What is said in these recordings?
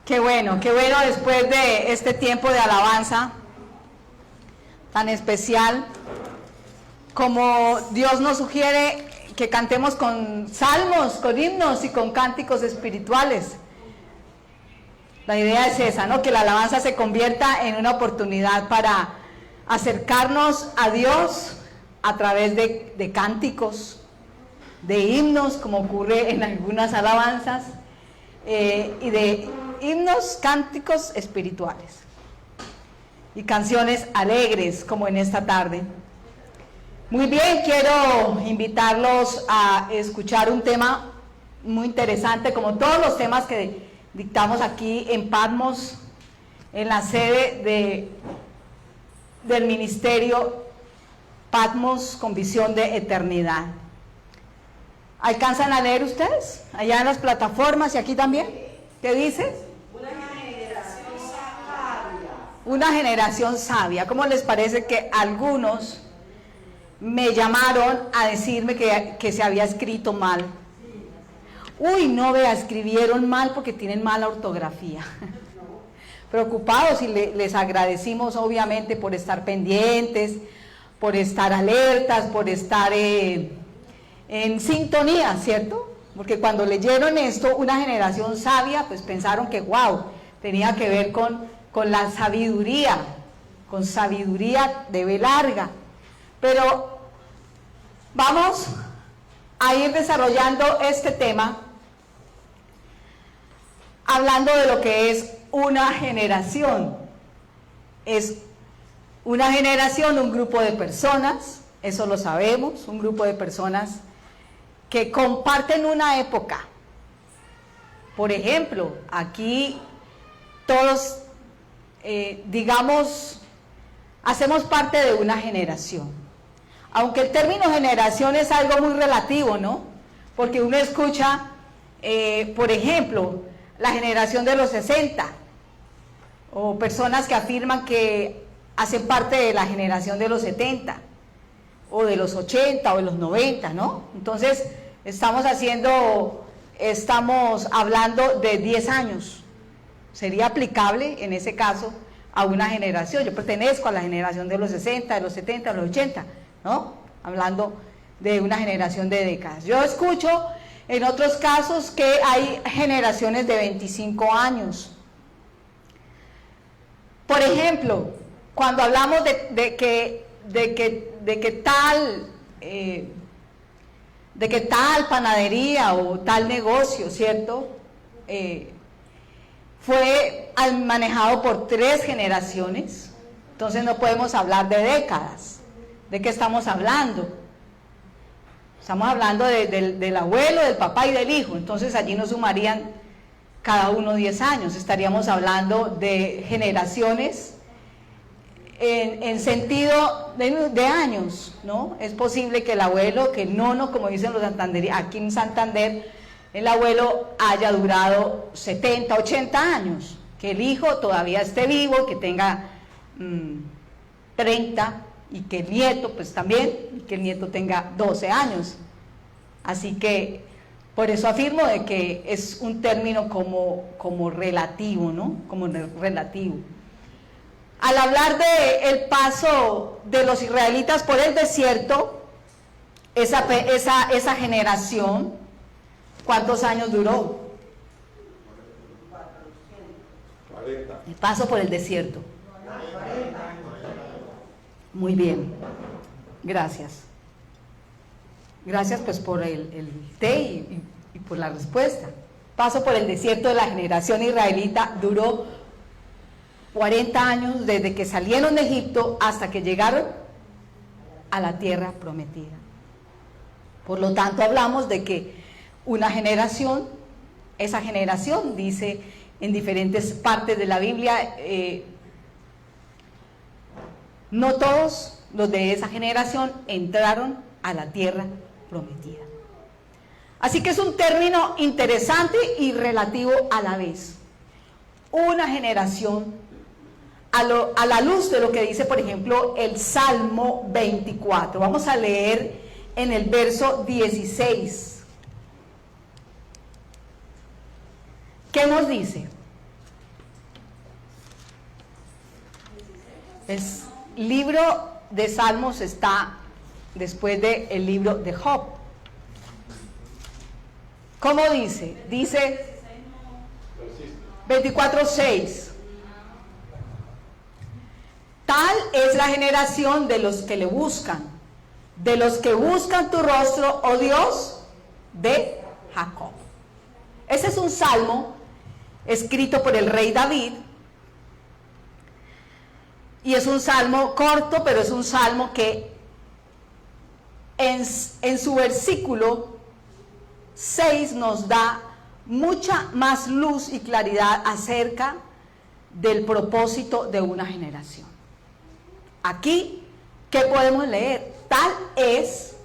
Qué bueno después de este tiempo de alabanza tan especial, como Dios nos sugiere que cantemos con salmos, con himnos y con cánticos espirituales. La idea es esa, ¿no? Que la alabanza se convierta en una oportunidad para acercarnos a Dios a través de cánticos, de himnos, como ocurre en algunas alabanzas, y de himnos, cánticos espirituales y canciones alegres, como en esta tarde. Muy bien, quiero invitarlos a escuchar un tema muy interesante, como todos los temas que dictamos aquí en Patmos, en la sede del ministerio Patmos con visión de eternidad. ¿Alcanzan a leer ustedes? Allá en las plataformas y aquí también. ¿Qué dice? Una generación sabia. Una generación sabia. ¿Cómo les parece que algunos me llamaron a decirme que se había escrito mal? Uy, no vea, escribieron mal porque tienen mala ortografía. Preocupados, y les agradecimos obviamente por estar pendientes, por estar alertas, por estar en sintonía, ¿cierto? Porque cuando leyeron esto, una generación sabia, pues pensaron que wow, tenía que ver con la sabiduría, con sabiduría de B larga. Pero vamos a ir desarrollando este tema, hablando de lo que es una generación. Es una generación, un grupo de personas, eso lo sabemos, un grupo de personas que comparten una época. Por ejemplo, aquí todos, digamos, hacemos parte de una generación. Aunque el término generación es algo muy relativo, ¿no? Porque uno escucha, por ejemplo, la generación de los 60, o personas que afirman que hacen parte de la generación de los 70, o de los 80 o de los 90, ¿no? Entonces estamos hablando de 10 años. Sería aplicable en ese caso a una generación. Yo pertenezco a la generación de los 60, de los 70, de los 80, ¿no? Hablando de una generación de décadas. Yo escucho en otros casos que hay generaciones de 25 años. Por ejemplo, cuando hablamos de que tal panadería o tal negocio, ¿cierto? Fue manejado por 3 generaciones, entonces no podemos hablar de décadas. ¿De qué estamos hablando? Estamos hablando del abuelo, del papá y del hijo, entonces allí nos sumarían cada uno 10 años, estaríamos hablando de generaciones en sentido de años, ¿no? Es posible que el abuelo, que el nono, como dicen los santandereanos, aquí en Santander, el abuelo haya durado 70, 80 años, que el hijo todavía esté vivo, que tenga 30, y que el nieto pues también, y que el nieto tenga 12 años. Así que por eso afirmo de que es un término como relativo, ¿no? Como relativo. Al hablar del paso de los israelitas por el desierto, esa generación, ¿cuántos años duró? 40. El paso por el desierto. Muy bien, gracias. Gracias pues por el té y por la respuesta. Paso por el desierto de la generación israelita duró 40 años desde que salieron de Egipto hasta que llegaron a la tierra prometida. Por lo tanto, hablamos de que una generación, esa generación, dice en diferentes partes de la Biblia, no todos los de esa generación entraron a la tierra prometida. Así que es un término interesante y relativo a la vez. Una generación, a la luz de lo que dice, por ejemplo, el Salmo 24. Vamos a leer en el verso 16. ¿Qué nos dice? El libro de Salmos está después del libro de Job. ¿Cómo dice? Dice 24:6. Tal es la generación de los que le buscan, de los que buscan tu rostro, oh Dios de Jacob. Ese es un salmo escrito por el rey David. Y es un salmo corto, pero es un salmo que en su versículo 6 nos da mucha más luz y claridad acerca del propósito de una generación. Aquí, ¿qué podemos leer? Tal es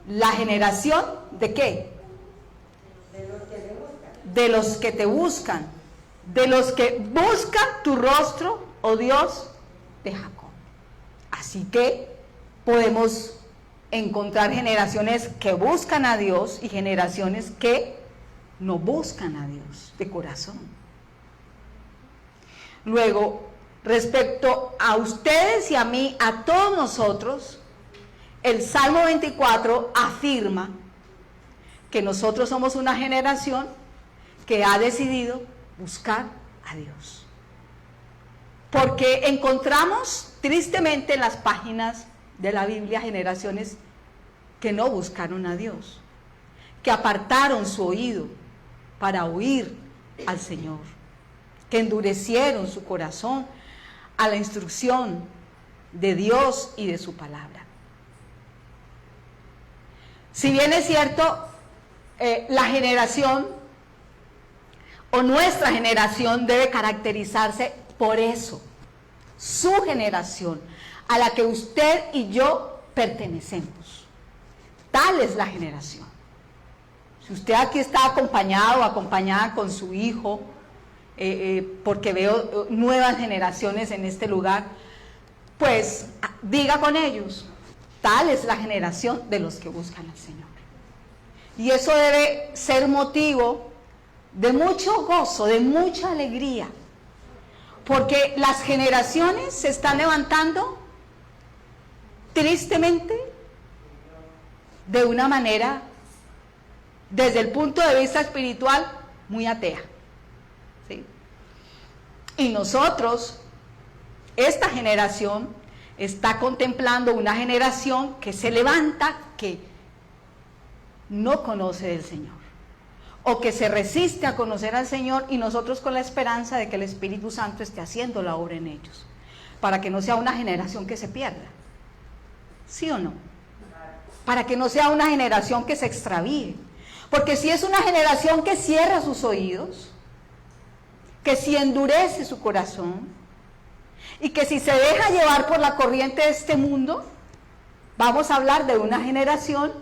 la generación ¿de qué? De los que te buscan, de los que buscan tu rostro, oh Dios de Jacob. Así que podemos encontrar generaciones que buscan a Dios y generaciones que no buscan a Dios de corazón. Luego, respecto a ustedes y a mí, a todos nosotros, el Salmo 24 afirma que nosotros somos una generación que ha decidido buscar a Dios. Porque encontramos tristemente en las páginas de la Biblia generaciones que no buscaron a Dios, que apartaron su oído para oír al Señor, que endurecieron su corazón a la instrucción de Dios y de su palabra. Si bien es cierto, la generación o nuestra generación debe caracterizarse por eso, su generación a la que usted y yo pertenecemos. Tal es la generación. Si usted aquí está acompañado o acompañada con su hijo, porque veo nuevas generaciones en este lugar, pues diga con ellos, tal es la generación de los que buscan al Señor. Y eso debe ser motivo de mucho gozo, de mucha alegría, porque las generaciones se están levantando tristemente de una manera, desde el punto de vista espiritual, muy atea. ¿Sí? Y nosotros, esta generación, está contemplando una generación que se levanta, que no conoce del Señor, o que se resiste a conocer al Señor, y nosotros con la esperanza de que el Espíritu Santo esté haciendo la obra en ellos, para que no sea una generación que se pierda. ¿Sí o no? Para que no sea una generación que se extravíe. Porque si es una generación que cierra sus oídos, que si endurece su corazón, y que si se deja llevar por la corriente de este mundo, vamos a hablar de una generación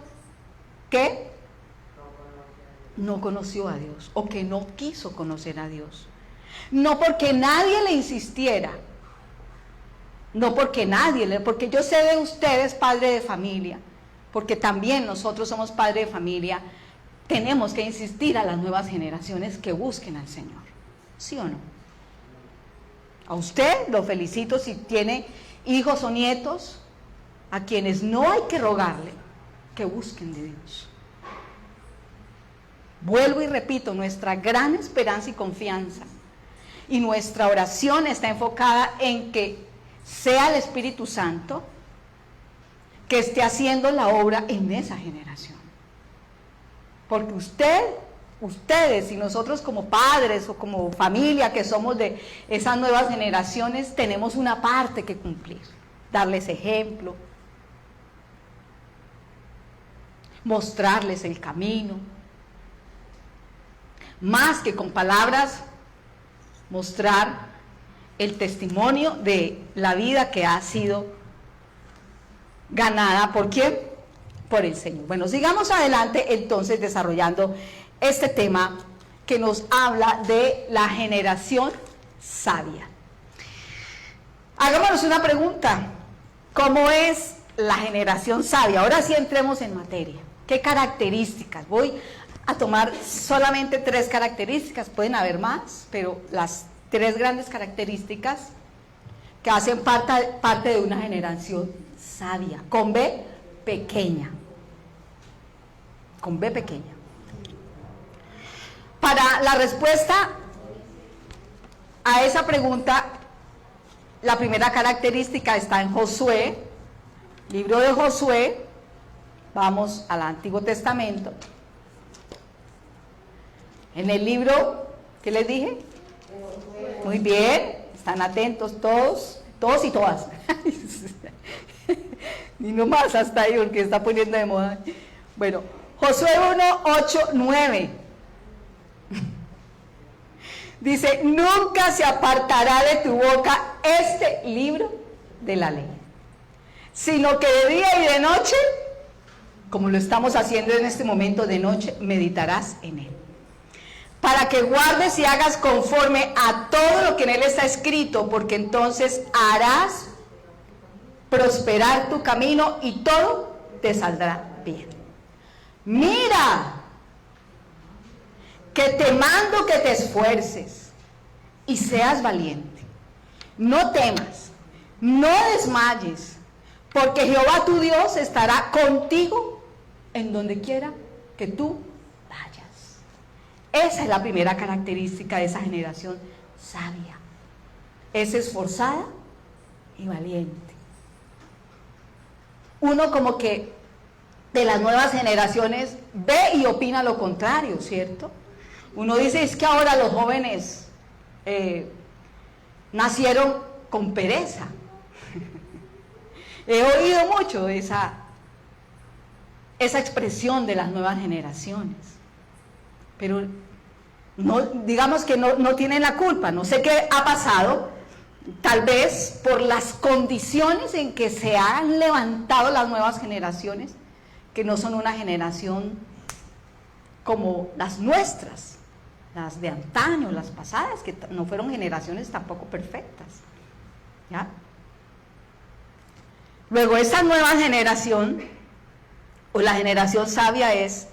que no conoció a Dios, o que no quiso conocer a Dios. No porque nadie le insistiera, no porque porque yo sé de ustedes, padre de familia, porque también nosotros somos padre de familia, tenemos que insistir a las nuevas generaciones que busquen al Señor. ¿Sí o no? A usted lo felicito si tiene hijos o nietos, a quienes no hay que rogarle que busquen de Dios. Vuelvo y repito, nuestra gran esperanza y confianza y nuestra oración está enfocada en que sea el Espíritu Santo que esté haciendo la obra en esa generación. Porque ustedes y nosotros como padres o como familia que somos de esas nuevas generaciones, tenemos una parte que cumplir, darles ejemplo, mostrarles el camino, más que con palabras, mostrar el testimonio de la vida que ha sido ganada. ¿Por quién? Por el Señor. Bueno, sigamos adelante entonces desarrollando este tema que nos habla de la generación sabia. Hagámonos una pregunta: ¿cómo es la generación sabia? Ahora sí entremos en materia. ¿Qué características? Voy a tomar solamente 3 características, pueden haber más, pero las 3 grandes características que hacen parte de una generación sabia, con B pequeña. Con B pequeña. Para la respuesta a esa pregunta, la primera característica está en Josué, libro de Josué. Vamos al Antiguo Testamento. En el libro, ¿qué les dije? Muy bien, están atentos todos y todas. Ni nomás hasta ahí porque está poniendo de moda. Bueno, Josué 1, 8, 9. Dice, nunca se apartará de tu boca este libro de la ley, sino que de día y de noche, como lo estamos haciendo en este momento de noche, meditarás en él, para que guardes y hagas conforme a todo lo que en él está escrito, porque entonces harás prosperar tu camino y todo te saldrá bien. Mira, que te mando que te esfuerces y seas valiente. No temas, no desmayes, porque Jehová tu Dios estará contigo en donde quiera que tú vayas. Esa es la primera característica de esa generación sabia. Es esforzada y valiente. Uno como que de las nuevas generaciones ve y opina lo contrario, ¿cierto? Uno dice, es que ahora los jóvenes nacieron con pereza. He oído mucho esa expresión de las nuevas generaciones, pero no, digamos que no tienen la culpa. No sé qué ha pasado, tal vez por las condiciones en que se han levantado las nuevas generaciones, que no son una generación como las nuestras, las de antaño, las pasadas, que no fueron generaciones tampoco perfectas, ¿ya? Luego, esa nueva generación, o la generación sabia, es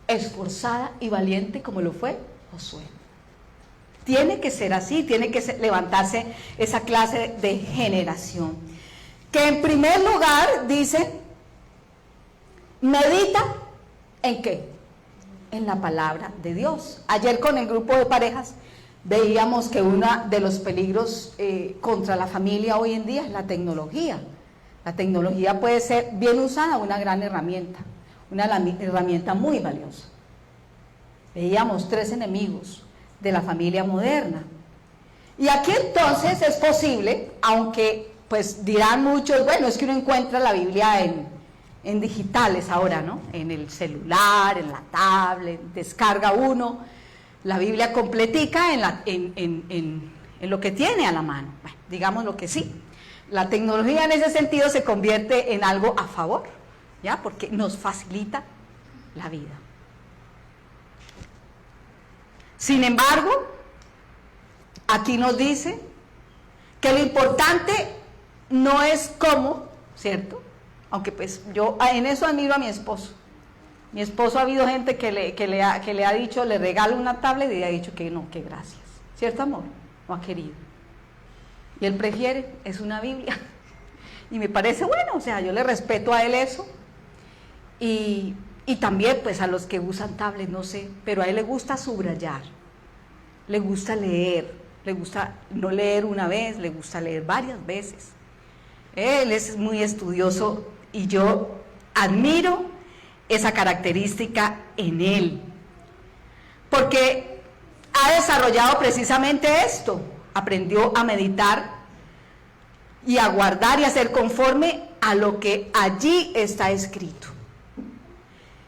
esforzada y valiente como lo fue Josué. Tiene que ser así, tiene que levantarse esa clase de generación. Que en primer lugar dice, medita ¿en qué? En la palabra de Dios. Ayer con el grupo de parejas veíamos que uno de los peligros contra la familia hoy en día es la tecnología. La tecnología puede ser bien usada, una gran herramienta, una herramienta muy valiosa. Veíamos 3 enemigos de la familia moderna. Y aquí entonces es posible, aunque pues dirán muchos, bueno, es que uno encuentra la Biblia en digitales ahora, ¿no? En el celular, en la tablet, descarga uno la Biblia completica en lo que tiene a la mano. Bueno, digamos lo que sí. La tecnología en ese sentido se convierte en algo a favor, ¿ya? Porque nos facilita la vida. Sin embargo, aquí nos dice que lo importante no es cómo, ¿cierto? Aunque pues yo en eso admiro a mi esposo. Mi esposo, ha habido gente que le ha dicho, le regalo una tablet y le ha dicho que no, que gracias. ¿Cierto, amor? No ha querido. Y él prefiere, es una Biblia. Y me parece bueno, o sea, yo le respeto a él eso. Y también pues a los que usan tablet, no sé, pero a él le gusta subrayar, le gusta leer, le gusta no leer una vez, le gusta leer varias veces. Él es muy estudioso y yo admiro esa característica en él, porque ha desarrollado precisamente esto. Aprendió a meditar y a guardar y a ser conforme a lo que allí está escrito.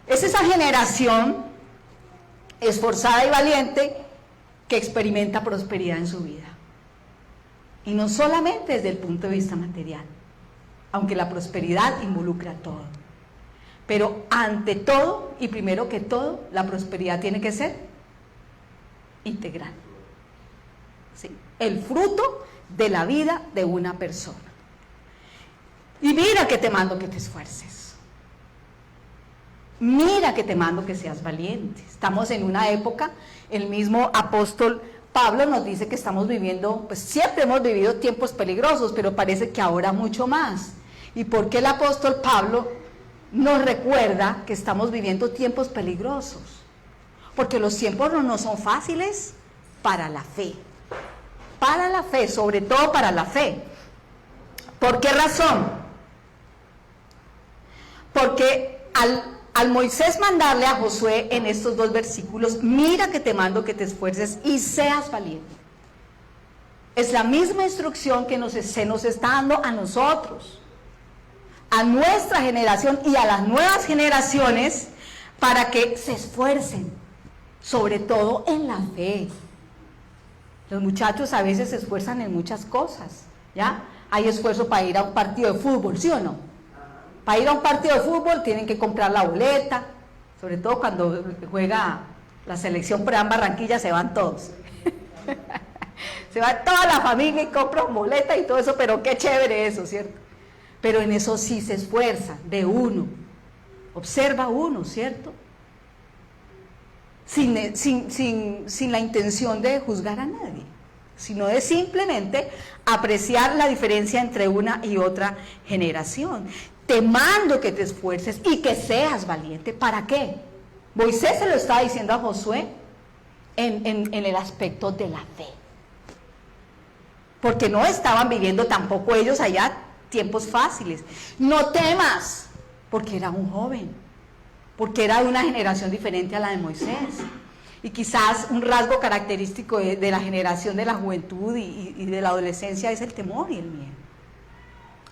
Es esa generación esforzada y valiente que experimenta prosperidad en su vida. Y no solamente desde el punto de vista material, aunque la prosperidad involucra todo. Pero ante todo y primero que todo, la prosperidad tiene que ser integral. ¿Sí? El fruto de la vida de una persona. Y mira que te mando que te esfuerces. Mira que te mando que seas valiente. Estamos en una época, el mismo apóstol Pablo nos dice que estamos viviendo, pues siempre hemos vivido tiempos peligrosos, pero parece que ahora mucho más. ¿Y por qué el apóstol Pablo nos recuerda que estamos viviendo tiempos peligrosos? Porque los tiempos no son fáciles para la fe. Para la fe, sobre todo para la fe. ¿Por qué razón? Porque al Moisés mandarle a Josué en estos 2 versículos, mira que te mando que te esfuerces y seas valiente. Es la misma instrucción que se nos está dando a nosotros, a nuestra generación y a las nuevas generaciones, para que se esfuercen, sobre todo en la fe. Los muchachos a veces se esfuerzan en muchas cosas, ¿ya? Hay esfuerzo para ir a un partido de fútbol, ¿sí o no? Para ir a un partido de fútbol tienen que comprar la boleta, sobre todo cuando juega la selección por Barranquilla, se van todos. Se va toda la familia y compra boleta y todo eso, pero qué chévere eso, ¿cierto? Pero en eso sí se esfuerza, de uno. Observa uno, ¿cierto? Sin la intención de juzgar a nadie, sino de simplemente apreciar la diferencia entre una y otra generación. Te mando que te esfuerces y que seas valiente. ¿Para qué? Moisés se lo estaba diciendo a Josué en el aspecto de la fe. Porque no estaban viviendo tampoco ellos allá tiempos fáciles. No temas, porque era un joven, porque era de una generación diferente a la de Moisés. Y quizás un rasgo característico de la generación de la juventud y de la adolescencia es el temor y el miedo.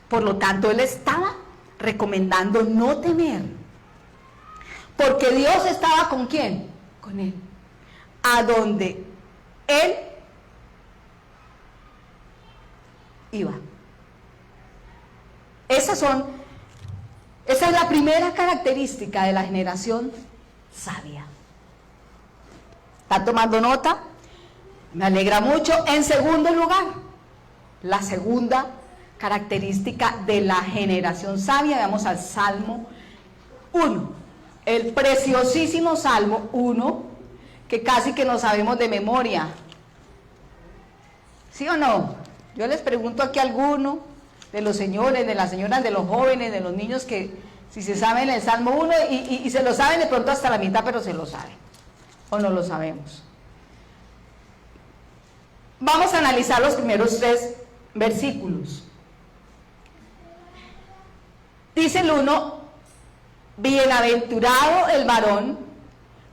Por lo tanto, él estaba recomendando no temer, porque Dios estaba ¿con quién? Con él. A donde él iba. Esa es la primera característica de la generación sabia. ¿Están tomando nota? Me alegra mucho. En segundo lugar, la segunda característica de la generación sabia, vamos al Salmo 1, el preciosísimo Salmo 1, que casi que no sabemos de memoria. ¿Sí o no? Yo les pregunto aquí a alguno de los señores, de las señoras, de los jóvenes, de los niños, que si se saben el Salmo 1 y se lo saben de pronto hasta la mitad, pero se lo saben, o no lo sabemos. Vamos a analizar los primeros 3 versículos. Dice el 1, bienaventurado el varón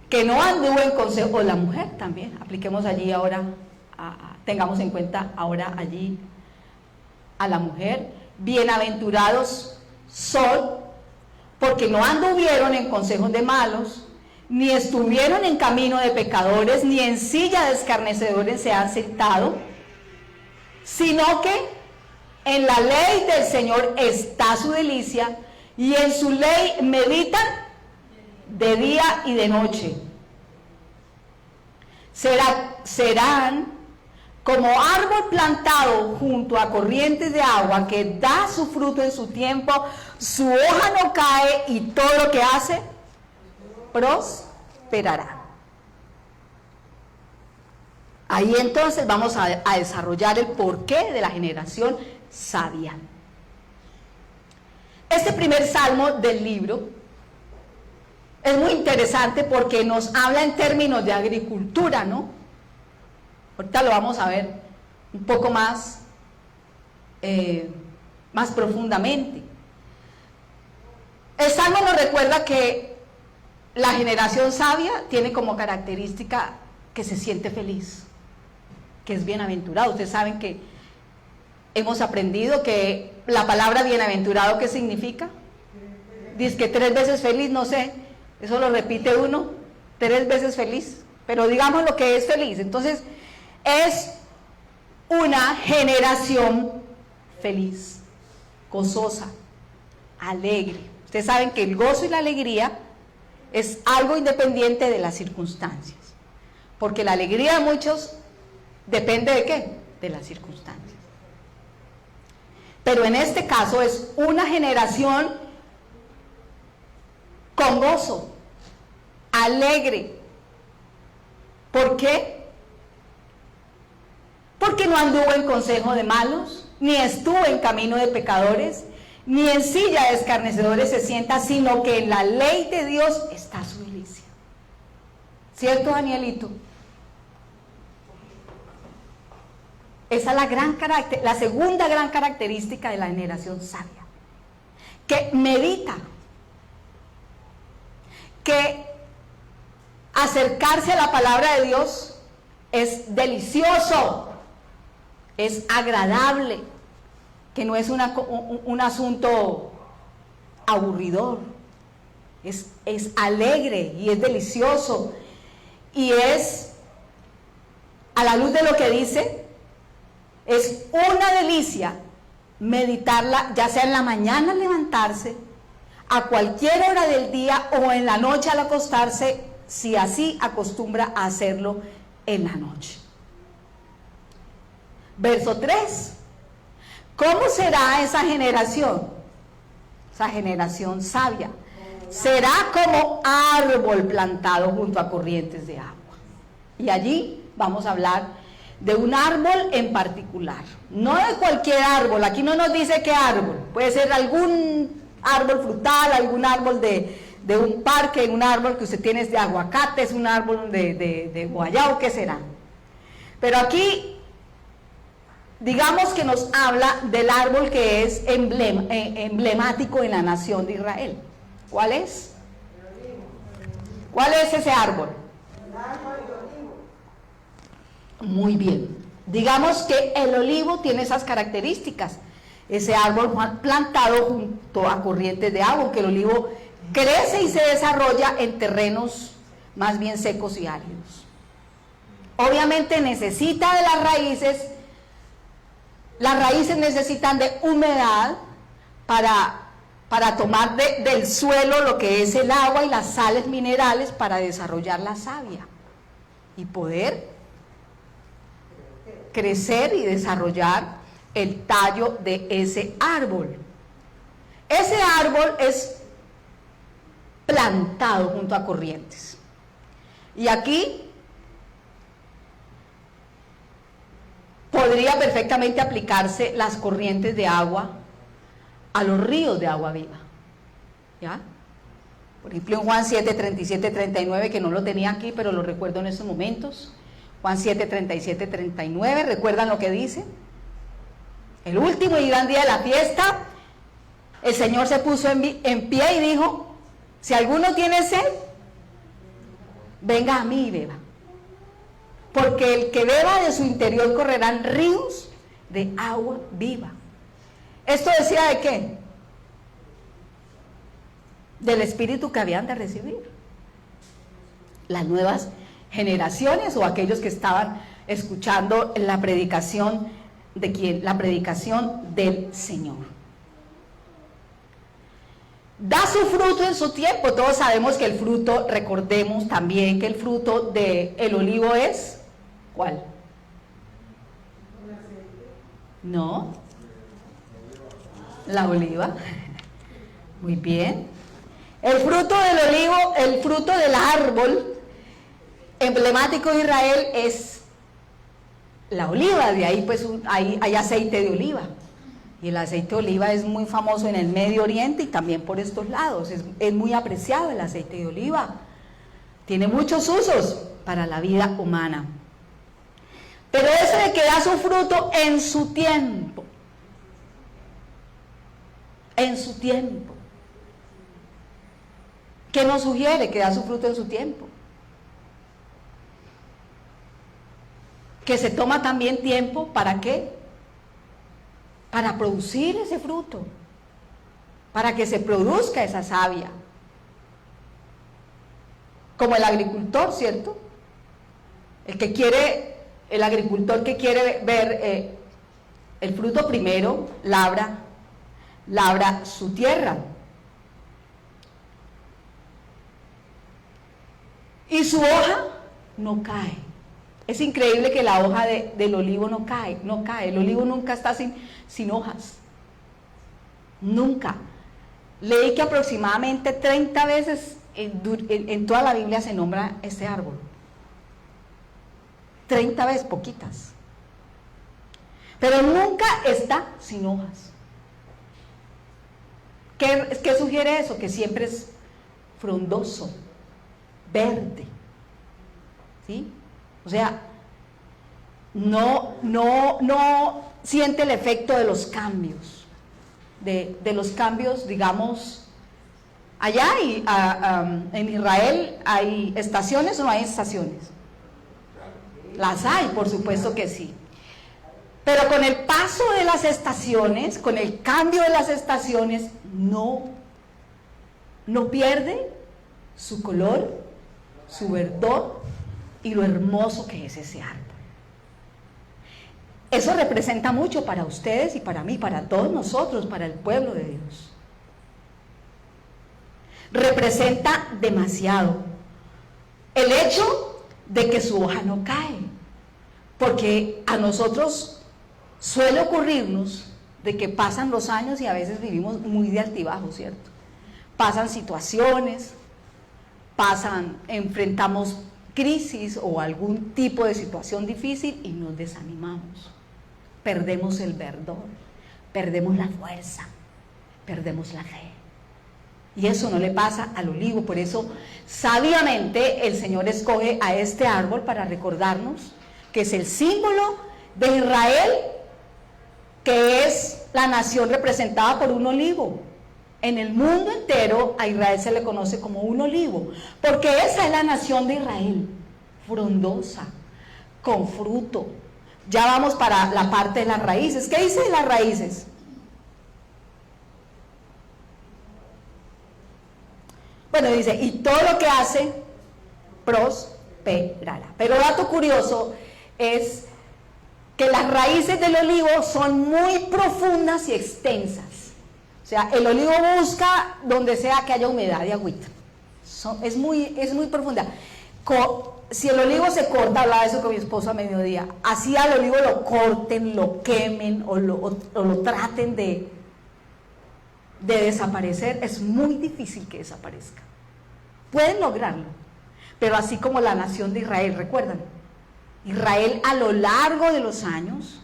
que no anduvo en consejo, o la mujer también, apliquemos allí ahora, tengamos en cuenta ahora allí a la mujer. Bienaventurados son, porque no anduvieron en consejos de malos, ni estuvieron en camino de pecadores, ni en silla de escarnecedores se han sentado, sino que en la ley del Señor está su delicia, y en su ley meditan de día y de noche. Serán como árbol plantado junto a corrientes de agua, que da su fruto en su tiempo, su hoja no cae, y todo lo que hace prosperará. Ahí entonces vamos a desarrollar el porqué de la generación sabia. Este primer salmo del libro es muy interesante porque nos habla en términos de agricultura, ¿no? Ahorita lo vamos a ver un poco más profundamente. El salmo nos recuerda que la generación sabia tiene como característica que se siente feliz, que es bienaventurado. Ustedes saben que hemos aprendido que la palabra bienaventurado, ¿qué significa? Dice que 3 veces feliz, no sé, eso lo repite uno, 3 veces feliz, pero digamos lo que es feliz. Entonces, es una generación feliz, gozosa, alegre. Ustedes saben que el gozo y la alegría es algo independiente de las circunstancias, porque la alegría de muchos depende de ¿qué? De las circunstancias. Pero en este caso es una generación con gozo, alegre. ¿Por qué? porque no anduvo en consejo de malos, ni estuvo en camino de pecadores, ni en silla de escarnecedores se sienta, sino que en la ley de Dios está su delicia. ¿Cierto, Danielito? Esa es la segunda gran característica de la generación sabia, que medita, que acercarse a la palabra de Dios es delicioso, es agradable, que no es un asunto aburridor, es alegre y es delicioso, y es, a la luz de lo que dice, es una delicia meditarla, ya sea en la mañana al levantarse, a cualquier hora del día o en la noche al acostarse, si así acostumbra a hacerlo en la noche. Verso 3. ¿Cómo será esa generación? Esa generación sabia. Será como árbol plantado junto a corrientes de agua. Y allí vamos a hablar de un árbol en particular. No de cualquier árbol. Aquí no nos dice qué árbol. Puede ser algún árbol frutal, algún árbol de un parque, un árbol que usted tiene de aguacate, es un árbol de guayabo, ¿qué será? Pero aquí, digamos que nos habla del árbol que es emblemático en la nación de Israel. ¿Cuál es? ¿Cuál es ese árbol? Muy bien. Digamos que el olivo tiene esas características. Ese árbol plantado junto a corrientes de agua, que el olivo crece y se desarrolla en terrenos más bien secos y áridos. Obviamente necesita de las raíces necesitan de humedad para tomar del suelo lo que es el agua y las sales minerales para desarrollar la savia y poder crecer y desarrollar el tallo de ese árbol. Ese árbol es plantado junto a corrientes. Y aquí podría perfectamente aplicarse las corrientes de agua a los ríos de agua viva. ¿Ya? Por ejemplo, en Juan 7, 37, 39, que no lo tenía aquí, pero lo recuerdo en estos momentos. Juan 7, 37, 39, ¿recuerdan lo que dice? El último y gran día de la fiesta, el Señor se puso en pie y dijo: si alguno tiene sed, venga a mí y beba. Porque el que beba de su interior correrán ríos de agua viva. ¿Esto decía de qué? Del espíritu que habían de recibir las nuevas generaciones o aquellos que estaban escuchando la predicación de quién, la predicación del Señor. Da su fruto en su tiempo. Todos sabemos que el fruto, recordemos también que el fruto del olivo es, ¿cuál? No, la oliva. Muy bien. El fruto del olivo, el fruto del árbol emblemático de Israel es la oliva. De ahí pues hay aceite de oliva. Y el aceite de oliva es muy famoso en el Medio Oriente y también por estos lados. Es muy apreciado el aceite de oliva. Tiene muchos usos para la vida humana. Pero eso de que da su fruto en su tiempo. En su tiempo. ¿Qué nos sugiere? Que da su fruto en su tiempo. Que se toma también tiempo, ¿para qué? Para producir ese fruto, para que se produzca esa savia. Como el agricultor, ¿cierto? El agricultor que quiere ver el fruto primero, labra su tierra. Y su hoja no cae. Es increíble que la hoja del olivo no cae. El olivo nunca está sin hojas. Nunca. Leí que aproximadamente 30 veces en toda la Biblia se nombra este árbol. 30 veces, poquitas. pero nunca está sin hojas. ¿Qué sugiere eso? Que siempre es frondoso, verde, ¿sí? O sea, no siente el efecto de los cambios, de los cambios, digamos. Allá en Israel hay estaciones o no hay estaciones. Las hay, por supuesto que sí. Pero con el paso de las estaciones, con el cambio de las estaciones, no pierde su color, su verdor y lo hermoso que es ese árbol. Eso representa mucho para ustedes y para mí, para todos nosotros, para el pueblo de Dios. Representa demasiado el hecho de que su hoja no cae, porque a nosotros suele ocurrirnos de que pasan los años y a veces vivimos muy de altibajo, ¿cierto? Pasan situaciones, enfrentamos crisis o algún tipo de situación difícil y nos desanimamos, perdemos el verdor, perdemos la fuerza, perdemos la fe. Y eso no le pasa al olivo. Por eso, sabiamente, el Señor escoge a este árbol para recordarnos que es el símbolo de Israel, que es la nación representada por un olivo. En el mundo entero a Israel se le conoce como un olivo, porque esa es la nación de Israel, frondosa, con fruto. Ya vamos para la parte de las raíces. ¿Qué dice de las raíces? Bueno, dice, y todo lo que hace, prosperará. Pero dato curioso es que las raíces del olivo son muy profundas y extensas. O sea, el olivo busca donde sea que haya humedad y agüita. Es muy profunda. Si el olivo se corta, hablaba de eso con mi esposo a mediodía, así al olivo lo corten, lo quemen o lo traten de desaparecer, es muy difícil que desaparezca. Pueden lograrlo, pero así como la nación de Israel, ¿recuerdan? Israel a lo largo de los años,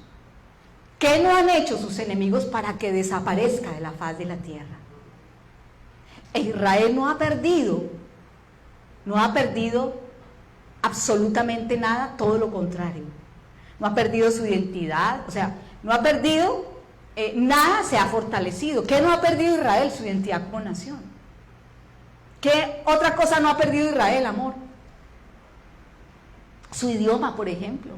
¿qué no han hecho sus enemigos para que desaparezca de la faz de la tierra? E Israel no ha perdido absolutamente nada, todo lo contrario. No ha perdido su identidad, o sea, no ha perdido nada, se ha fortalecido. ¿Qué no ha perdido Israel? Su identidad como nación. ¿Qué otra cosa no ha perdido Israel, amor? Su idioma, por ejemplo.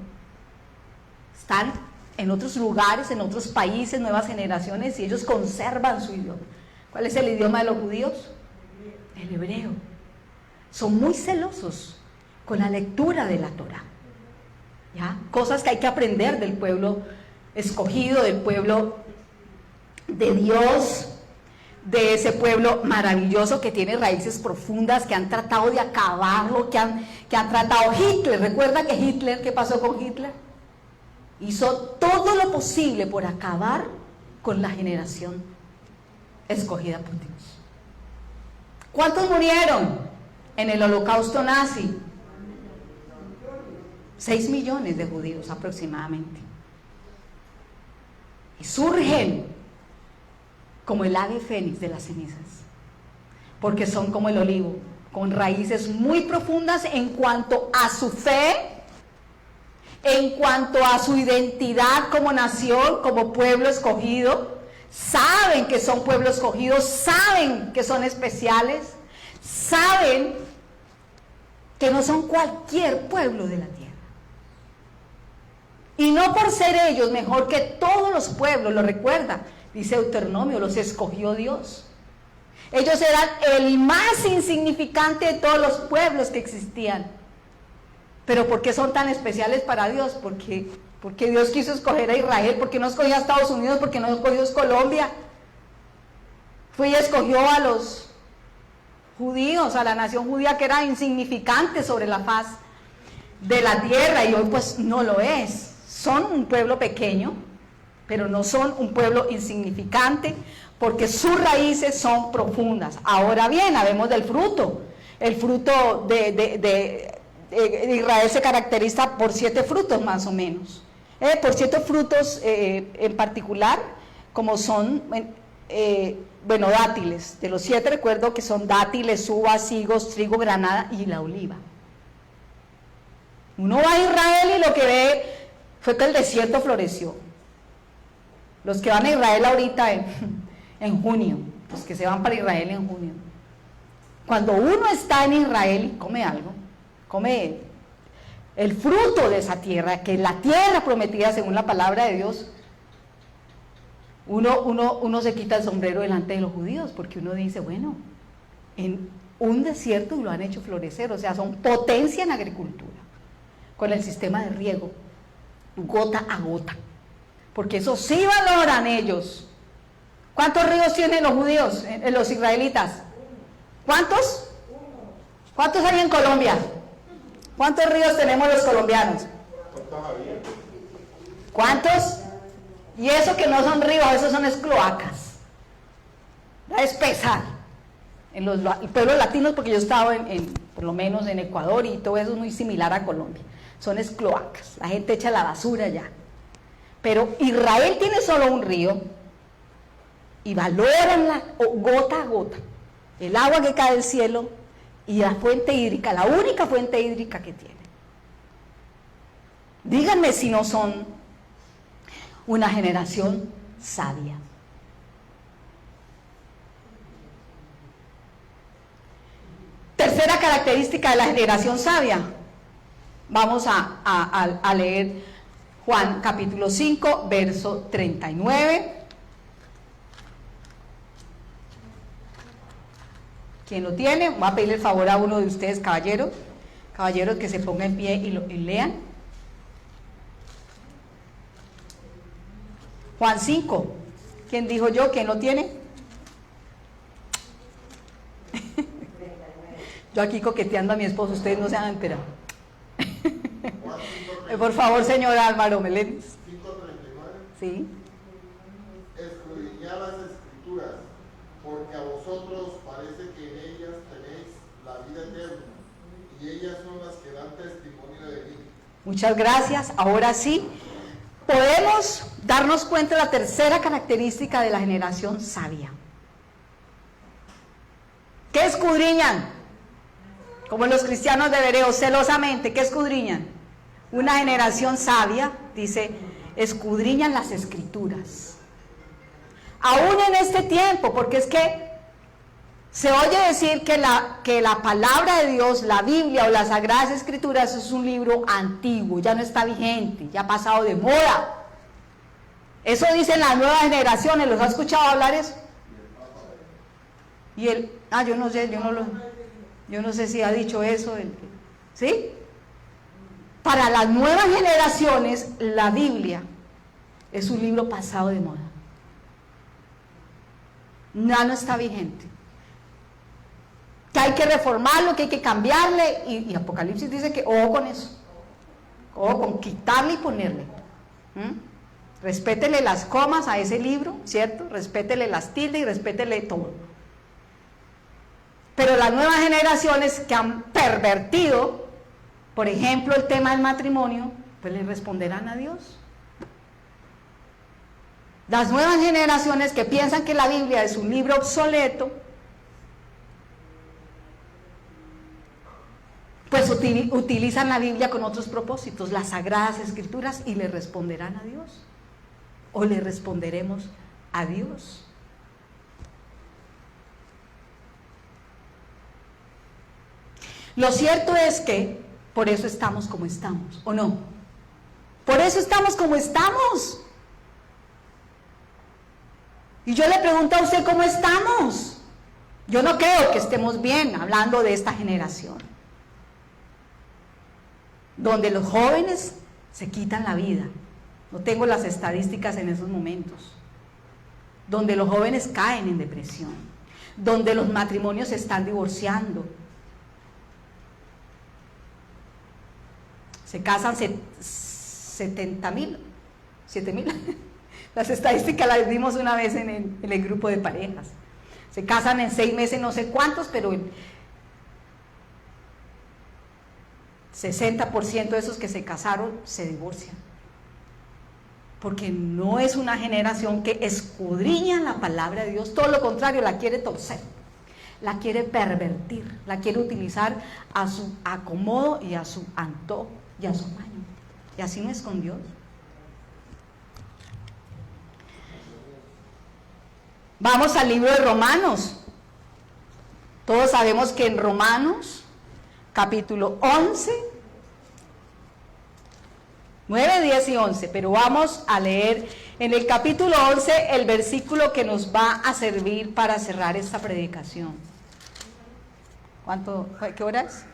Están en otros lugares, en otros países, nuevas generaciones, y ellos conservan su idioma. ¿Cuál es el idioma de los judíos? El hebreo. Son muy celosos con la lectura de la Torá. ¿Ya? Cosas que hay que aprender del pueblo escogido, del pueblo de Dios, de ese pueblo maravilloso que tiene raíces profundas, que han tratado de acabarlo, que han tratado. Hitler, ¿recuerda que Hitler, qué pasó con Hitler? Hizo todo lo posible por acabar con la generación escogida por Dios. ¿Cuántos murieron en el holocausto nazi? 6 millones de judíos aproximadamente. Y surgen como el ave fénix de las cenizas, porque son como el olivo, con raíces muy profundas en cuanto a su fe, en cuanto a su identidad como nación, como pueblo escogido. Saben que son pueblo escogido, saben que son especiales, saben que no son cualquier pueblo de la tierra. Y no por ser ellos mejor que todos los pueblos, lo recuerda, dice Deuteronomio, los escogió Dios. Ellos eran el más insignificante de todos los pueblos que existían. Pero ¿por qué son tan especiales para Dios? Porque Dios quiso escoger a Israel. ¿Por qué no escogió a Estados Unidos? ¿Por qué no escogió a Colombia? Fue y escogió a los judíos, a la nación judía, que era insignificante sobre la faz de la tierra, y hoy pues no lo es. Son un pueblo pequeño, pero no son un pueblo insignificante, porque sus raíces son profundas. Ahora bien, hablemos del fruto. El fruto de Israel se caracteriza por 7 frutos más o menos. Por cierto, frutos en particular, como son, bueno, dátiles. De los 7 recuerdo que son dátiles, uvas, higos, trigo, granada y la oliva. Uno va a Israel y lo que ve fue que el desierto floreció. Los que van a Israel ahorita en junio, los que se van para Israel en junio. Cuando uno está en Israel y come algo, come el fruto de esa tierra, que es la tierra prometida según la palabra de Dios, uno se quita el sombrero delante de los judíos, porque uno dice, bueno, en un desierto lo han hecho florecer, o sea, son potencia en agricultura, con el sistema de riego, gota a gota, porque eso sí valoran ellos. ¿Cuántos ríos tienen los judíos, los israelitas? ¿Cuántos? ¿Cuántos hay en Colombia? ¿Cuántos ríos tenemos los colombianos? ¿Cuántos? Y eso que no son ríos, esos son cloacas. Es pesar. En los pueblos latinos, porque yo he estado por lo menos en Ecuador, y todo eso es muy similar a Colombia. Son cloacas. La gente echa la basura allá. Pero Israel tiene solo un río y valoran gota a gota el agua que cae del cielo y la fuente hídrica, la única fuente hídrica que tiene. Díganme si no son una generación sabia. Tercera característica de la generación sabia. Vamos a leer Juan capítulo 5, verso 39. ¿Quién lo tiene? Voy a pedirle el favor a uno de ustedes, caballeros, que se ponga en pie y lean. Juan 5. ¿Quién dijo yo? ¿Quién lo tiene? Yo aquí coqueteando a mi esposo, ustedes no se han enterado. Por favor, señor Álvaro Meléndez. 5:39. Sí. Escudriñad las escrituras, porque a vosotros parece que en ellas tenéis la vida eterna, y ellas son las que dan testimonio de mí. Muchas gracias. Ahora sí, podemos darnos cuenta de la tercera característica de la generación sabia. ¿Qué escudriñan? Como los cristianos de Berea, celosamente, ¿qué escudriñan? Una generación sabia, dice, escudriñan las escrituras. Aún en este tiempo, porque es que se oye decir que la palabra de Dios, la Biblia o las Sagradas Escrituras es un libro antiguo, ya no está vigente, ya ha pasado de moda. Eso dicen las nuevas generaciones, ¿los ha escuchado hablar eso? Y yo no sé si ha dicho eso, ¿sí? Para las nuevas generaciones, la Biblia es un libro pasado de moda. Ya no está vigente. Que hay que reformarlo, que hay que cambiarle, y Apocalipsis dice que ojo con eso, ojo con quitarle y ponerle. Respétele las comas a ese libro, ¿cierto? Respétele las tildes y respétele todo. Pero las nuevas generaciones que han pervertido, por ejemplo, el tema del matrimonio, pues le responderán a Dios. Las nuevas generaciones que piensan que la Biblia es un libro obsoleto, pues utilizan la Biblia con otros propósitos, las Sagradas Escrituras, y le responderán a Dios. O le responderemos a Dios. Lo cierto es que por eso estamos como estamos, ¿o no? Por eso estamos como estamos. Y yo le pregunto a usted, ¿cómo estamos? Yo no creo que estemos bien hablando de esta generación, donde los jóvenes se quitan la vida. No tengo las estadísticas en esos momentos. Donde los jóvenes caen en depresión, donde los matrimonios se están divorciando. Se casan 70,000, 7,000. Las estadísticas las dimos una vez en el grupo de parejas. Se casan en 6 meses, no sé cuántos, pero el 60% de esos que se casaron se divorcian. porque no es una generación que escudriña la palabra de Dios, todo lo contrario, la quiere torcer, la quiere pervertir, la quiere utilizar a su acomodo y a su antojo y a su maño. Y así no es con Dios. Vamos al libro de Romanos. Todos sabemos que en Romanos, capítulo 11, 9, 10 y 11, pero vamos a leer en el capítulo 11 el versículo que nos va a servir para cerrar esta predicación. ¿Qué hora es?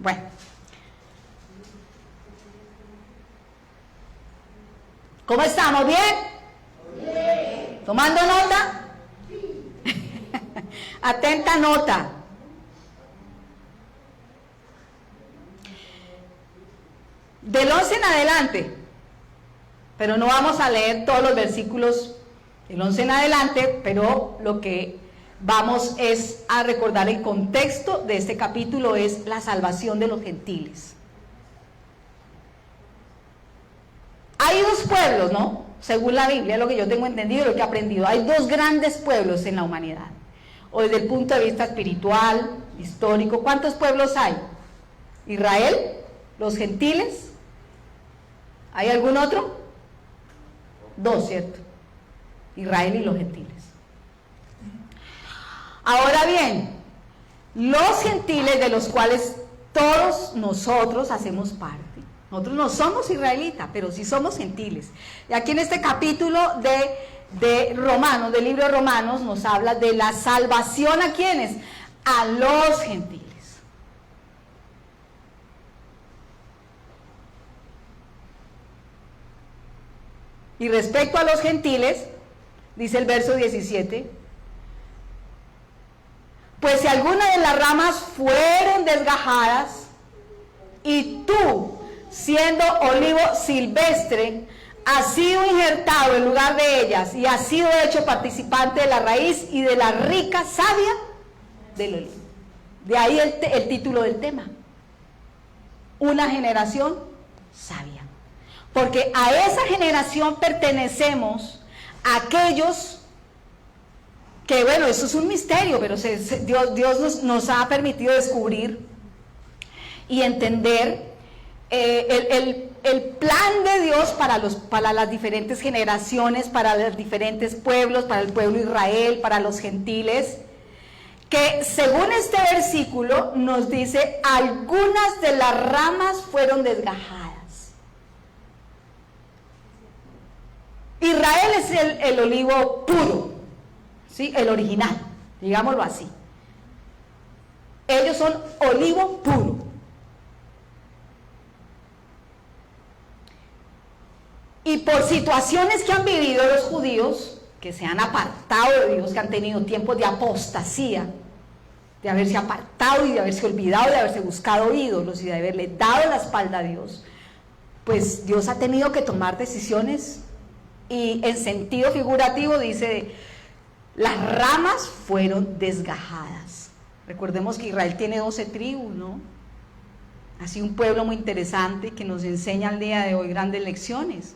Bueno. ¿Cómo estamos? ¿Bien? Bien. ¿Tomando nota? Atenta nota. Del 11 en adelante, pero no vamos a leer todos los versículos del 11 en adelante, pero lo que vamos es a recordar el contexto de este capítulo, es la salvación de los gentiles. Hay dos pueblos, ¿no? Según la Biblia, lo que yo tengo entendido y lo que he aprendido. Hay dos grandes pueblos en la humanidad, o desde el punto de vista espiritual, histórico. ¿Cuántos pueblos hay? Israel, los gentiles. ¿Hay algún otro? Dos, ¿cierto? Israel y los gentiles. Ahora bien, los gentiles, de los cuales todos nosotros hacemos parte. Nosotros no somos israelitas, pero sí somos gentiles. Y aquí en este capítulo de Romanos, del libro de Romanos, nos habla de la salvación ¿a quiénes? A los gentiles. Y respecto a los gentiles, dice el verso 17, pues si alguna de las ramas fueron desgajadas, y tú, siendo olivo silvestre, has sido injertado en lugar de ellas, y has sido hecho participante de la raíz y de la rica savia del olivo. De ahí el título del tema, una generación sabia. Porque a esa generación pertenecemos aquellos que, bueno, eso es un misterio, pero Dios nos ha permitido descubrir y entender el plan de Dios para las diferentes generaciones, para los diferentes pueblos, para el pueblo de Israel, para los gentiles, que según este versículo nos dice, algunas de las ramas fueron desgajadas. Israel es el olivo puro, ¿sí? El original, digámoslo así. Ellos son olivo puro. Y por situaciones que han vivido los judíos, que se han apartado de Dios, que han tenido tiempos de apostasía, de haberse apartado y de haberse olvidado, de haberse buscado ídolos y de haberle dado la espalda a Dios, pues Dios ha tenido que tomar decisiones. Y en sentido figurativo dice, las ramas fueron desgajadas. Recordemos que Israel tiene 12 tribus, ¿no? Así un pueblo muy interesante que nos enseña al día de hoy grandes lecciones.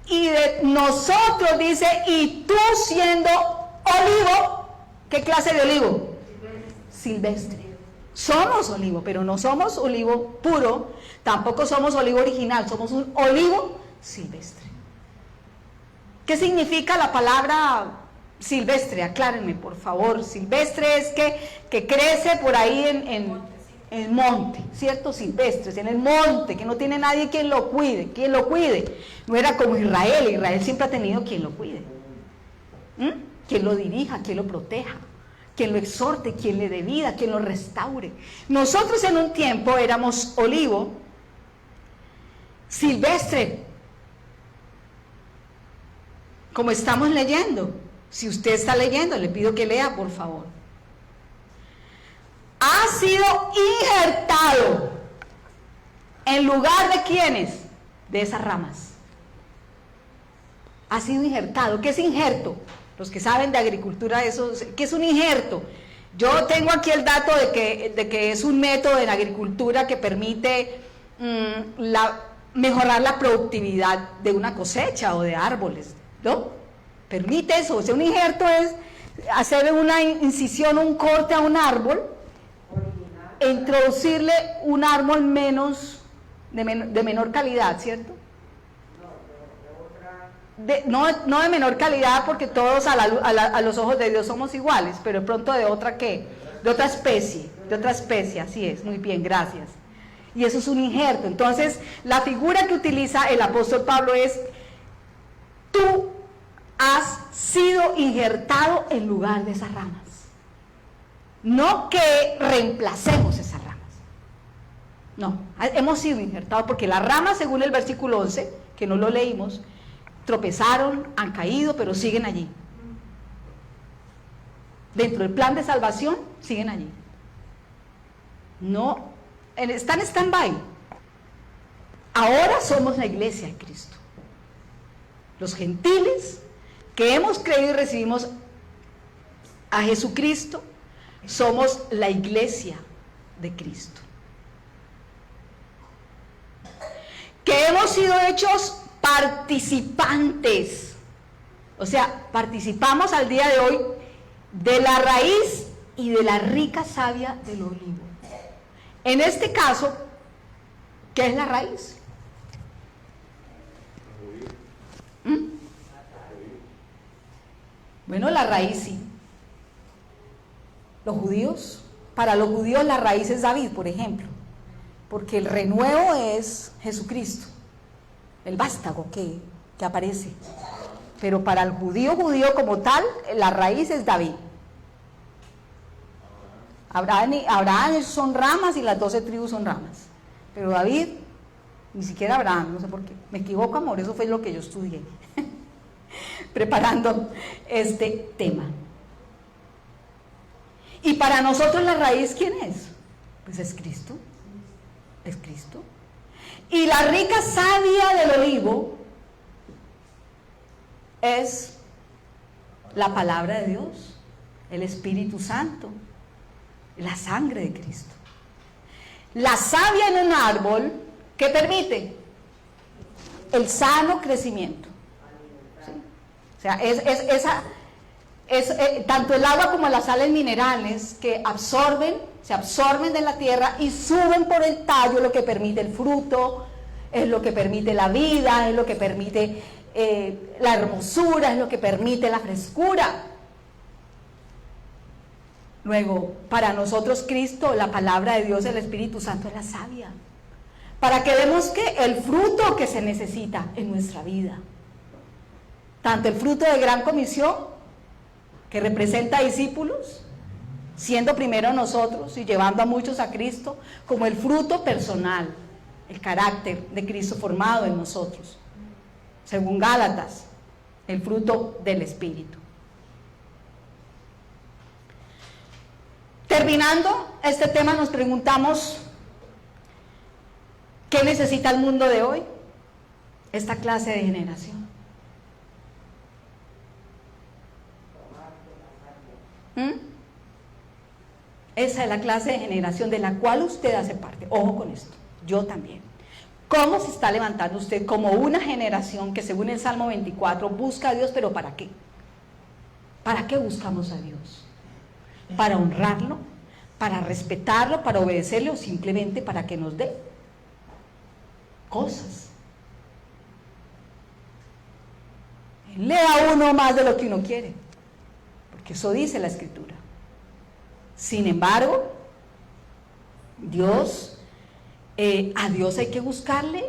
Y de nosotros dice, y tú siendo olivo, ¿qué clase de olivo? Silvestre. Somos olivo, pero no somos olivo puro, tampoco somos olivo original, somos un olivo silvestre. ¿Qué significa la palabra silvestre? Aclárenme, por favor. Silvestre es que crece por ahí en el monte, ¿cierto? Silvestre, es en el monte, que no tiene nadie quien lo cuide. ¿Quién lo cuide? No era como Israel. Israel siempre ha tenido quien lo cuide. Quien lo dirija, quien lo proteja, quien lo exhorte, quien le dé vida, quien lo restaure. Nosotros en un tiempo éramos olivo silvestre, como estamos leyendo. Si usted está leyendo, le pido que lea, por favor. Ha sido injertado en lugar de ¿quiénes? De esas ramas. Ha sido injertado. ¿Qué es injerto? Los que saben de agricultura, eso, ¿qué es un injerto? Yo tengo aquí el dato de que es un método en agricultura que permite mejorar la productividad de una cosecha o de árboles, ¿no? Permite eso. O sea, un injerto es hacer una incisión, un corte a un árbol e introducirle un árbol de menor calidad, ¿cierto? No de menor calidad, porque todos a los ojos de Dios somos iguales, pero de pronto de otra especie, así es, muy bien, gracias. Y eso es un injerto. Entonces, la figura que utiliza el apóstol Pablo es: tú has sido injertado en lugar de esas ramas. No que reemplacemos esas ramas. No, hemos sido injertados, porque las ramas, según el versículo 11, que no lo leímos, tropezaron, han caído, pero siguen allí. Dentro del plan de salvación, siguen allí. No, están en stand-by. Ahora somos la iglesia de Cristo. Los gentiles que hemos creído y recibimos a Jesucristo, somos la iglesia de Cristo. Que hemos sido hechos participantes. O sea, participamos al día de hoy de la raíz y de la rica savia del olivo. En este caso, ¿qué es la raíz? Bueno, la raíz sí. Para los judíos la raíz es David, por ejemplo, porque el renuevo es Jesucristo, el vástago que aparece. Pero para el judío como tal, la raíz es David. Abraham son ramas y las 12 tribus son ramas. Pero David, ni siquiera Abraham, no sé por qué. Me equivoco, amor, eso fue lo que yo estudié preparando este tema. Y para nosotros la raíz, ¿quién es? Pues es Cristo. Es Cristo. Y la rica savia del olivo es la palabra de Dios, el Espíritu Santo, la sangre de Cristo. La savia en un árbol, ¿qué permite? El sano crecimiento. ¿Sí? O sea, tanto el agua como las sales minerales que se absorben de la tierra y suben por el tallo, lo que permite el fruto, es lo que permite la vida, es lo que permite la hermosura, es lo que permite la frescura. Luego, para nosotros Cristo, la palabra de Dios, el Espíritu Santo, es la savia, para que demos el fruto que se necesita en nuestra vida. Tanto el fruto de gran comisión, que representa a discípulos, siendo primero nosotros y llevando a muchos a Cristo, como el fruto personal, el carácter de Cristo formado en nosotros. Según Gálatas, el fruto del Espíritu. Terminando este tema, nos preguntamos: ¿qué necesita el mundo de hoy? Esta clase de generación. Esa es la clase de generación de la cual usted hace parte. Ojo con esto, yo también. ¿Cómo se está levantando usted como una generación que, según el Salmo 24, busca a Dios? ¿Pero para qué? ¿Para qué buscamos a Dios? ¿Para honrarlo? ¿Para respetarlo? ¿Para obedecerle? ¿O simplemente para que nos dé cosas? Él le da a uno más de lo que uno quiere, porque eso dice la Escritura. Sin embargo, a Dios hay que buscarle.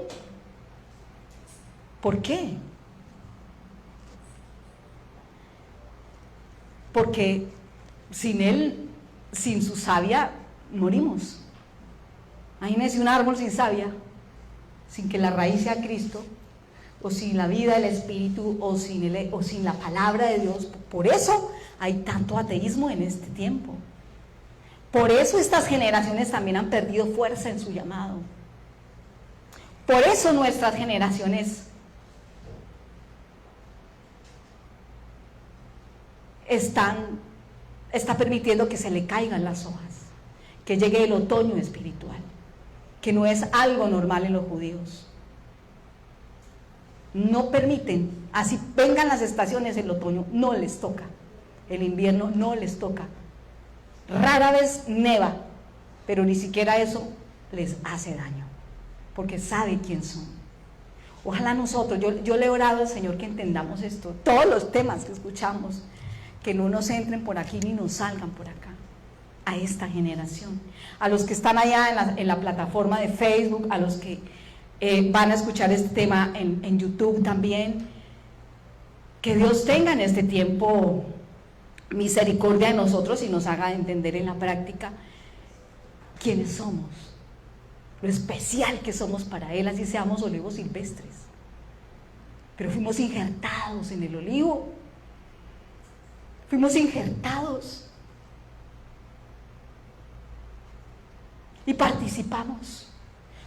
¿Por qué? Porque sin Él, sin su savia, morimos. Imagínense un árbol sin savia, sin que la raíz sea Cristo, o sin la vida del Espíritu, o sin la palabra de Dios. Por eso hay tanto ateísmo en este tiempo. Por eso estas generaciones también han perdido fuerza en su llamado. Por eso nuestras generaciones está permitiendo que se le caigan las hojas, que llegue el otoño espiritual. que no es algo normal en los judíos. No permiten, así vengan las estaciones, el otoño no les toca, el invierno no les toca. Rara vez neva, pero ni siquiera eso les hace daño, porque sabe quién son. Ojalá nosotros, yo le he orado al Señor que entendamos esto, todos los temas que escuchamos, que no nos entren por aquí ni nos salgan por acá, a esta generación, a los que están allá en la plataforma de Facebook, a los que van a escuchar este tema en YouTube también, que Dios tenga en este tiempo misericordia de nosotros y nos haga entender en la práctica quiénes somos, lo especial que somos para Él, así seamos olivos silvestres, pero fuimos injertados en el olivo, fuimos injertados y participamos,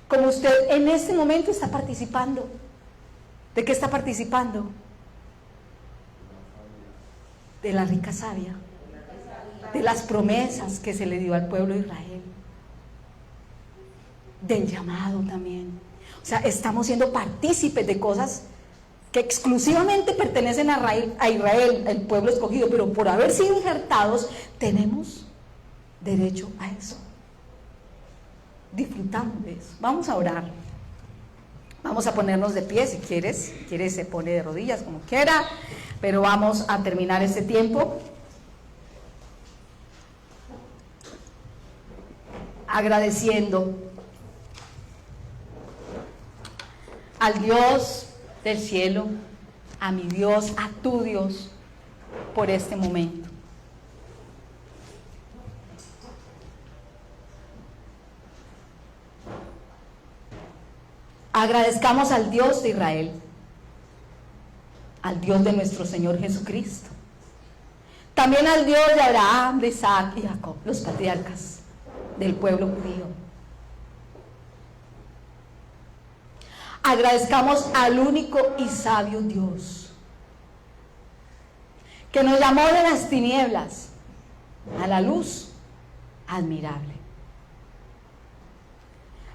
como usted en este momento está participando. ¿De qué está participando? De la rica savia, de las promesas que se le dio al pueblo de Israel, del llamado también. O sea, estamos siendo partícipes de cosas que exclusivamente pertenecen a Israel, el pueblo escogido, pero por haber sido injertados tenemos derecho a eso. Disfrutamos de eso. Vamos a orar. Vamos a ponernos de pie si quieres se pone de rodillas como quiera, pero vamos a terminar este tiempo agradeciendo al Dios del cielo, a mi Dios, a tu Dios, por este momento. Agradezcamos al Dios de Israel, al Dios de nuestro Señor Jesucristo, también al Dios de Abraham, de Isaac y Jacob, los patriarcas del pueblo judío. Agradezcamos al único y sabio Dios, que nos llamó de las tinieblas a la luz admirable.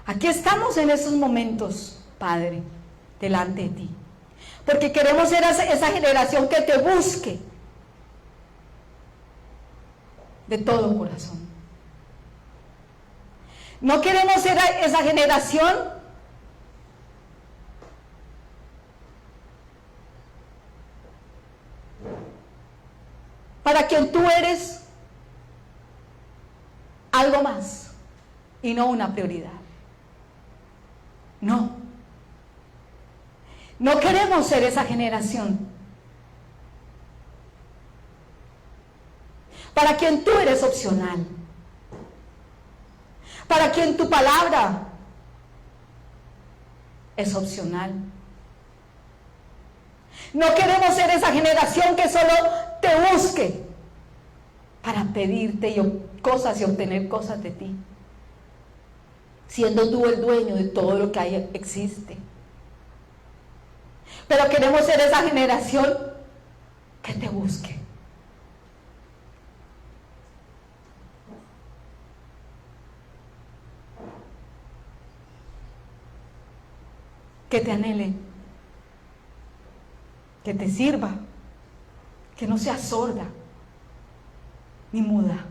Aquí estamos en estos momentos, Padre, delante de ti, porque queremos ser esa generación que te busque de todo corazón. No queremos ser esa generación para quien tú eres algo más y no una prioridad. No. No queremos ser esa generación para quien tú eres opcional, para quien tu palabra es opcional. No queremos ser esa generación que solo te busque para pedirte cosas y obtener cosas de ti, siendo tú el dueño de todo lo que existe. Pero queremos ser esa generación que te busque. Que te anhele, que te sirva, que no seas sorda ni muda.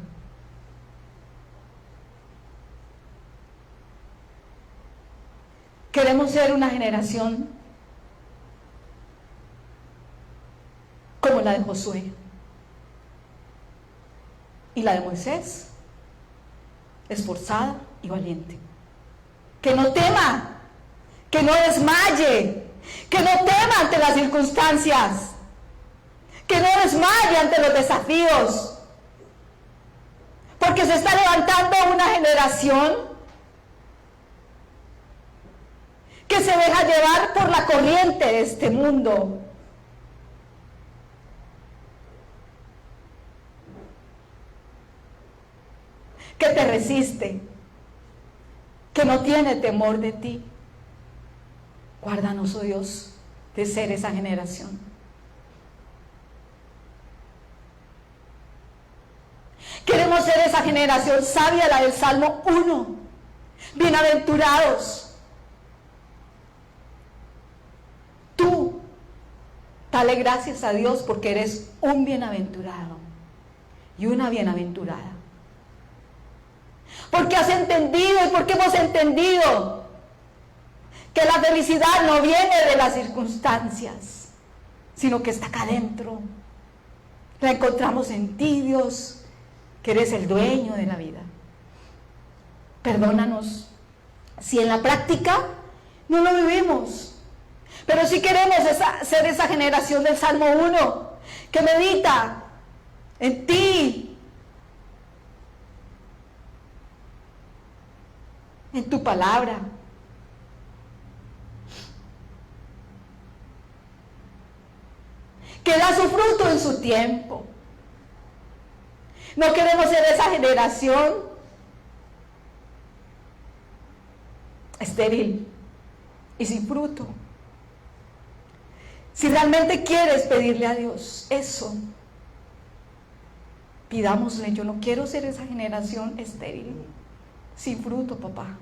Queremos ser una generación como la de Josué y la de Moisés, esforzada y valiente, que no tema, que no desmaye, que no tema ante las circunstancias, que no desmaye ante los desafíos, porque se está levantando una generación que se deja llevar por la corriente de este mundo, que te resiste, que no tiene temor de ti. Guárdanos, oh Dios, de ser esa generación. Queremos ser esa generación sabia, la del Salmo 1, Bienaventurados. Tú, dale gracias a Dios porque eres un bienaventurado y una bienaventurada. Porque has entendido y porque hemos entendido que la felicidad no viene de las circunstancias, sino que está acá adentro. La encontramos en ti, Dios, que eres el dueño de la vida. Perdónanos si en la práctica no lo vivimos, pero si queremos ser esa generación del Salmo 1 que medita en ti, en tu palabra. Que da su fruto en su tiempo. No queremos ser esa generación estéril y sin fruto. Si realmente quieres pedirle a Dios eso, pidámosle. Yo no quiero ser esa generación estéril, sin fruto, papá.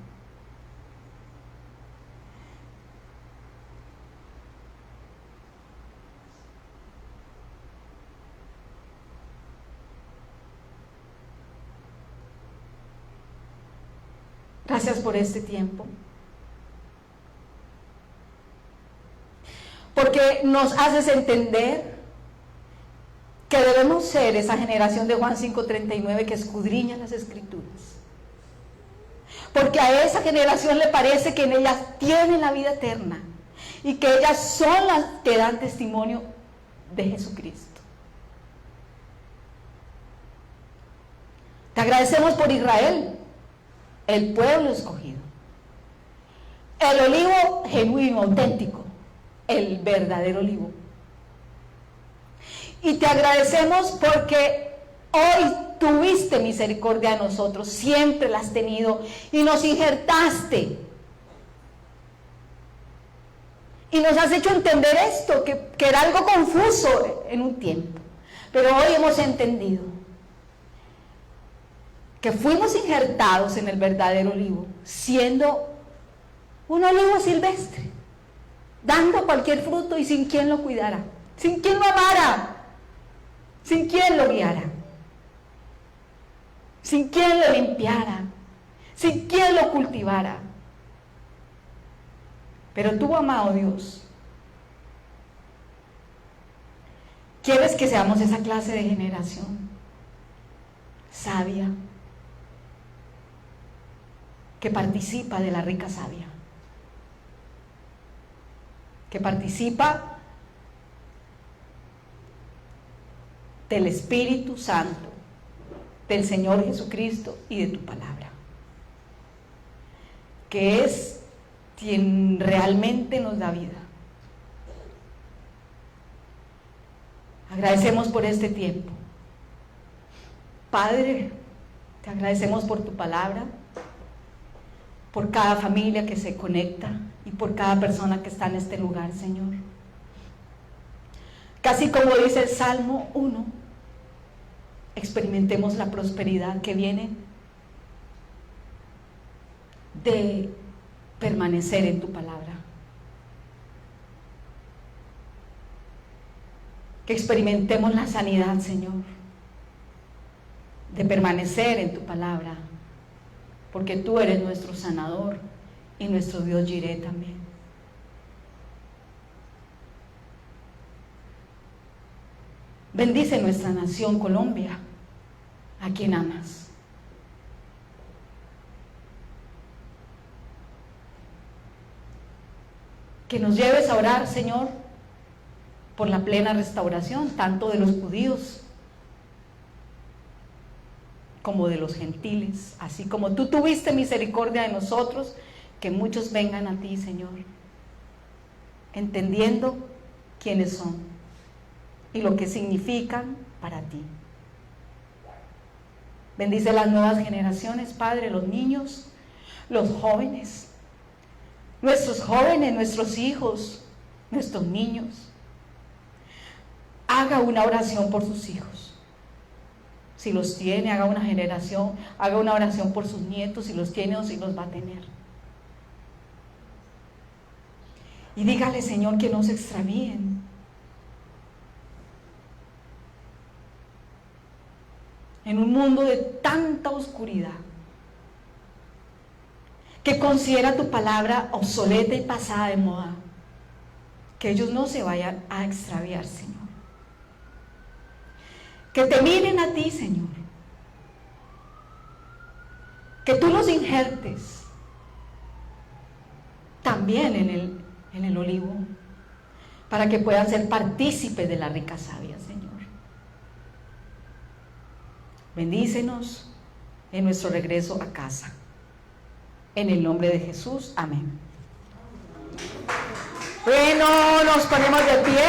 Gracias por este tiempo. Porque nos haces entender que debemos ser esa generación de Juan 5:39 que escudriña las Escrituras. Porque a esa generación le parece que en ellas tienen la vida eterna y que ellas son las que dan testimonio de Jesucristo. Te agradecemos por Israel, el pueblo escogido, el olivo genuino, auténtico, el verdadero olivo. Y te agradecemos porque hoy tuviste misericordia de nosotros, siempre la has tenido, y nos injertaste. Y nos has hecho entender esto, que era algo confuso en un tiempo. Pero hoy hemos entendido que fuimos injertados en el verdadero olivo, siendo un olivo silvestre, dando cualquier fruto y sin quien lo cuidara, sin quien lo amara, sin quien lo guiara, sin quien lo limpiara, sin quien lo cultivara. Pero tú, amado Dios, quieres que seamos esa clase de generación sabia, que participa de la rica savia, que participa del Espíritu Santo, del Señor Jesucristo y de tu palabra, que es quien realmente nos da vida. Agradecemos por este tiempo. Padre, te agradecemos por tu palabra, por cada familia que se conecta y por cada persona que está en este lugar, Señor. Casi como dice el Salmo 1, experimentemos la prosperidad que viene de permanecer en tu palabra. Que experimentemos la sanidad, Señor, de permanecer en tu palabra, porque tú eres nuestro sanador y nuestro Dios Jiré también. Bendice nuestra nación Colombia, a quien amas. Que nos lleves a orar, Señor, por la plena restauración, tanto de los judíos como de los gentiles, así como tú tuviste misericordia de nosotros, que muchos vengan a ti, Señor, entendiendo quiénes son y lo que significan para ti. Bendice las nuevas generaciones, Padre, los niños, los jóvenes, nuestros hijos, nuestros niños. Haga una oración por sus hijos. Si los tiene, haga una generación, haga una oración por sus nietos, si los tiene o si los va a tener. Y dígale, Señor, que no se extravíen. En un mundo de tanta oscuridad, que considera tu palabra obsoleta y pasada de moda, que ellos no se vayan a extraviar, Señor. Que te miren a ti, Señor. Que tú los injertes también en el olivo, para que puedan ser partícipes de la rica savia, Señor. Bendícenos en nuestro regreso a casa. En el nombre de Jesús, amén. Bueno, nos ponemos de pie.